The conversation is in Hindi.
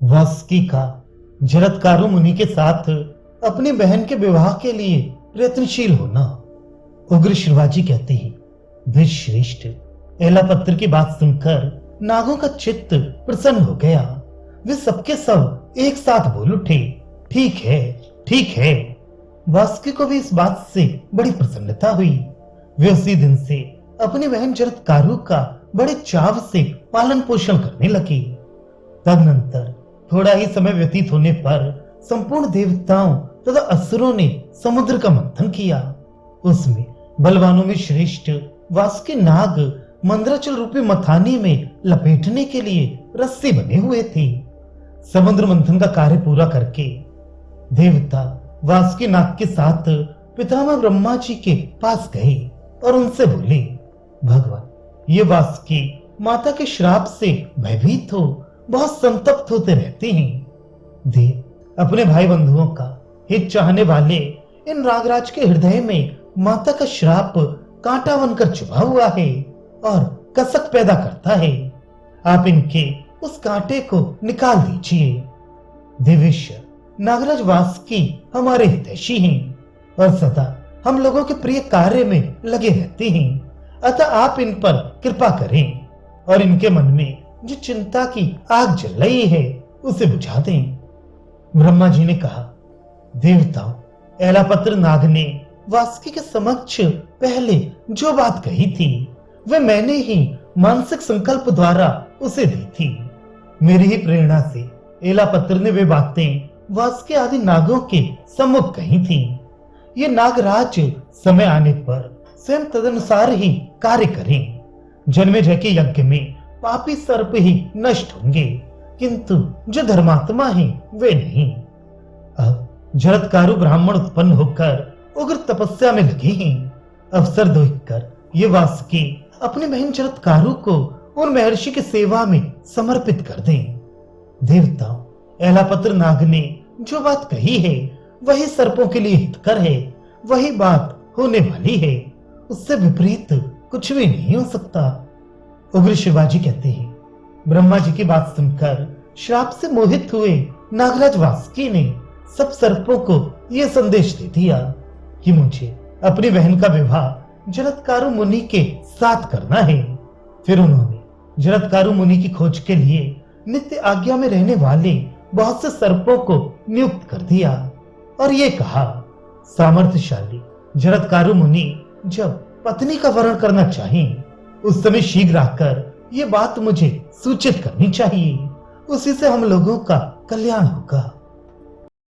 वासुकी का जरत्कारु मुनि के साथ अपनी बहन के विवाह के लिए प्रयत्नशील होना। उग्र शिवाजी कहते ही वे श्रेष्ठ एलापत्र की बात सुनकर नागों का चित्त प्रसन्न हो गया। वे सबके सब एक साथ बोल उठे, ठीक है, ठीक है। वासुकी को भी इस बात से बड़ी प्रसन्नता हुई। वे उसी दिन से अपनी बहन जरत्कारु का बड़े चाव से पालन पोषण करने लगे। तदनंतर थोड़ा ही समय व्यतीत होने पर संपूर्ण देवताओं तथा असुरों ने समुद्र का मंथन किया। उसमें बलवानों में श्रेष्ठ वासुकी नाग मंद्राचल रूपी मथानी में लपेटने के लिए रस्सी बने हुए थे। समुद्र मंथन का कार्य पूरा करके देवता वासुकी नाग के साथ पितामह ब्रह्मा जी के पास गए और उनसे बोले, भगवान, ये वासुकी माता के श्राप से भयभीत हो बहुत संतप्त होते रहते हैं। देव अपने भाई बंधुओं का हित चाहने वाले इन नागराज के हृदय में माता का श्राप कांटा बनकर चुभा हुआ है और कसक पैदा करता है। आप इनके उस कांटे को निकाल दीजिए। देवेश्वर नागराज वासुकी हमारे हितैषी हैं और सदा हम लोगों के प्रिय कार्य में लगे रहते हैं, अतः आप इन पर कृपा करें और इनके मन में जो चिंता की आग जल रही है उसे बुझा दें। ब्रह्मा जी ने कहा, देवताओं, एलापत्र नाग ने वासुकी के समक्ष पहले जो बात कही थी वे मैंने ही मानसिक संकल्प द्वारा उसे दी थी। मेरी ही प्रेरणा से एलापत्र ने वे बातें वासुकी आदि नागों के सम्मुख कही थी। ये नागराज समय आने पर स्वयं तदनुसार ही कार्य करें। जन्मेजय के यज्ञ में पापी सर्प ही नष्ट होंगे, किंतु जो धर्मात्मा हैं वे नहीं। अब जरत्कारु ब्राह्मण उत्पन्न होकर उग्र तपस्या में लगे हैं। अवसर देखकर ये वासुकी अपनी बहन जरत्कारु को उन महर्षि की सेवा में समर्पित कर दें। देवताओं, एलापत्र नाग ने जो बात कही है वही सर्पों के लिए हितकर है, वही बात होने वाली है। उससे विपरीत कुछ भी नहीं हो सकता। उग्र शिवाजी कहते हैं, ब्रह्मा जी की बात सुनकर श्राप से मोहित हुए नागराज वासुकी ने सब सर्पों को यह संदेश दे दिया कि मुझे अपनी बहन का विवाह जरत्कारु मुनि के साथ करना है। फिर उन्होंने जरत्कारु मुनि की खोज के लिए नित्य आज्ञा में रहने वाले बहुत से सर्पों को नियुक्त कर दिया और ये कहा, सामर्थ्यशाली जरत्कारु मुनि जब पत्नी का वरण करना चाहें उस समय शीघ्र आकर ये बात मुझे सूचित करनी चाहिए, उसी से हम लोगों का कल्याण होगा।